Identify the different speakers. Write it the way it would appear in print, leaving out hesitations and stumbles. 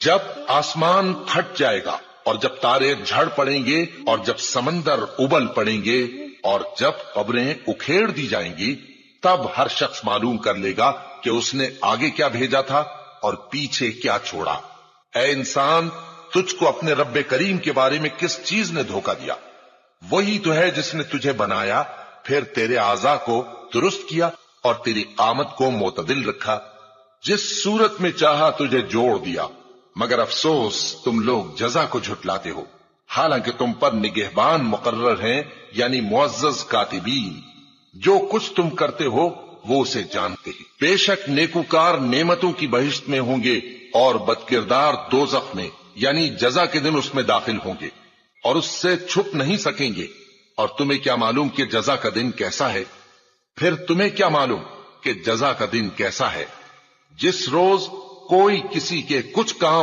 Speaker 1: جب آسمان پھٹ جائے گا اور جب تارے جھڑ پڑیں گے اور جب سمندر ابل پڑیں گے اور جب قبریں اکھیڑ دی جائیں گی، تب ہر شخص معلوم کر لے گا کہ اس نے آگے کیا بھیجا تھا اور پیچھے کیا چھوڑا۔ اے انسان، تجھ کو اپنے رب کریم کے بارے میں کس چیز نے دھوکہ دیا؟ وہی تو ہے جس نے تجھے بنایا، پھر تیرے اعضاء کو درست کیا اور تیری قامت کو معتدل رکھا، جس صورت میں چاہا تجھے جوڑ دیا، مگر افسوس تم لوگ جزا کو جھٹلاتے ہو، حالانکہ تم پر نگہبان مقرر ہیں، یعنی معزز کاتبین۔ جو کچھ تم کرتے ہو وہ اسے جانتے ہیں۔ بے شک نیکوکار نعمتوں کی بہشت میں ہوں گے اور بدکردار دوزخ میں، یعنی جزا کے دن اس میں داخل ہوں گے اور اس سے چھپ نہیں سکیں گے۔ اور تمہیں کیا معلوم کہ جزا کا دن کیسا ہے؟ پھر تمہیں کیا معلوم کہ جزا کا دن کیسا ہے؟ جس روز کوئی کسی کے کچھ کام